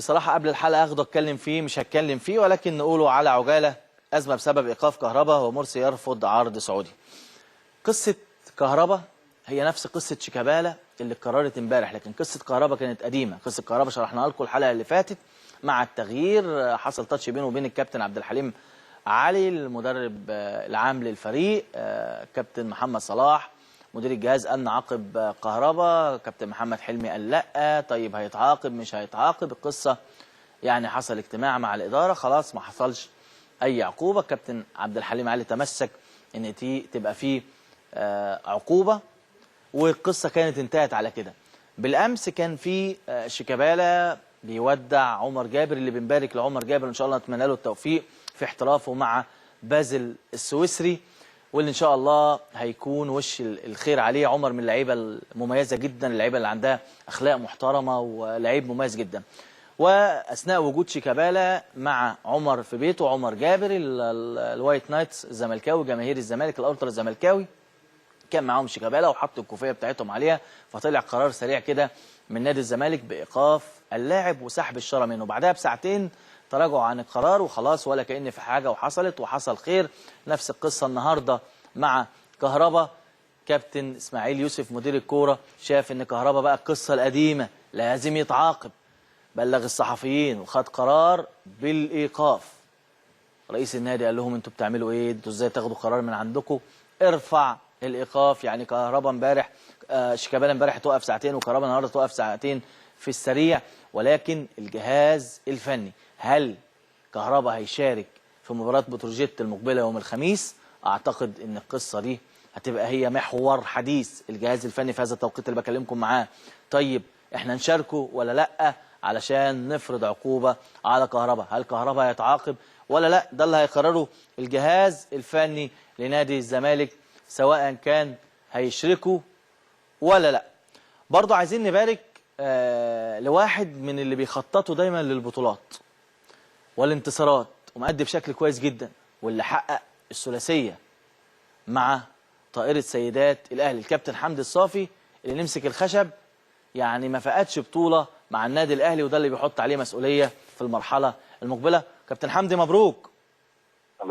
بصراحة قبل الحلقة اخده اتكلم فيه، مش هتكلم فيه ولكن نقوله على عجالة. أزمة بسبب إيقاف كهرباء ومرسي يرفض عرض سعودي. قصة كهرباء هي نفس قصة شيكابالا اللي اتكررت امبارح، لكن قصة كهرباء كانت قديمة. قصة كهرباء شرحناها لكم الحلقة اللي فاتت. مع التغيير حصل تاتش بينه وبين الكابتن عبد الحليم علي المدرب العام للفريق. كابتن محمد صلاح مدير الجهاز قال نعاقب كهرباء، كابتن محمد حلمي قال لا، طيب هيتعاقب مش هيتعاقب. القصة يعني حصل اجتماع مع الإدارة، خلاص ما حصلش أي عقوبة. الكابتن عبد الحليم علي تمسك إن تبقى فيه عقوبة، والقصة كانت انتهت على كده. بالأمس كان في شيكابالا بيودع عمر جابر، اللي بنبارك لعمر جابر إن شاء الله، نتمنى له التوفيق في احترافه مع بازل السويسري، واللي إن شاء الله هيكون وش الخير عليه. عمر من اللعيبة المميزة جدا، اللعيبة اللي عندها أخلاق محترمة ولعيب مميز جدا. واثناء وجود شيكابالا مع عمر في بيته، عمر جابر الوايت نايتس الزملكاوي، جماهير الزمالك الالترا الزملكاوي، كان معاهم شيكابالا وحطوا الكوفيه بتاعتهم عليها، فطلع قرار سريع كده من نادي الزمالك بايقاف اللاعب وسحب الشاره منه. بعدها بساعتين تراجعوا عن القرار وخلاص، ولا كأن في حاجه وحصلت وحصل خير. نفس القصه النهارده مع كهربا. كابتن اسماعيل يوسف مدير الكوره شاف ان كهربا بقى القصه القديمه لازم يتعاقب، بلغ الصحفيين وخد قرار بالايقاف. رئيس النادي قال لهم انتوا بتعملوا ايه؟ انتوا ازاي تاخدوا قرار من عندكم؟ ارفع الايقاف. يعني كهربا امبارح شيكابالا امبارح توقف ساعتين، وكهربا النهارده توقف ساعتين في السريع. ولكن الجهاز الفني، هل كهربا هيشارك في مباراه بتروجيت المقبله يوم الخميس؟ اعتقد ان القصه دي هتبقى هي محور حديث الجهاز الفني في هذا التوقيت اللي بكلمكم معاه. طيب احنا نشاركه ولا لا علشان نفرض عقوبه على كهربا؟ هل كهربا هيتعاقب ولا لا؟ ده اللي هيقرره الجهاز الفني لنادي الزمالك، سواء كان هيشركوا ولا لا. برضو عايزين نبارك لواحد من اللي بيخططوا دايما للبطولات والانتصارات ومؤدي بشكل كويس جدا، واللي حقق الثلاثيه مع طائره سيدات الاهلي، الكابتن حمدي الصافي، اللي نمسك الخشب. يعني ما فقدش بطوله مع النادي الاهلي، وده اللي بيحط عليه مسؤوليه في المرحله المقبله. كابتن حمدي مبروك.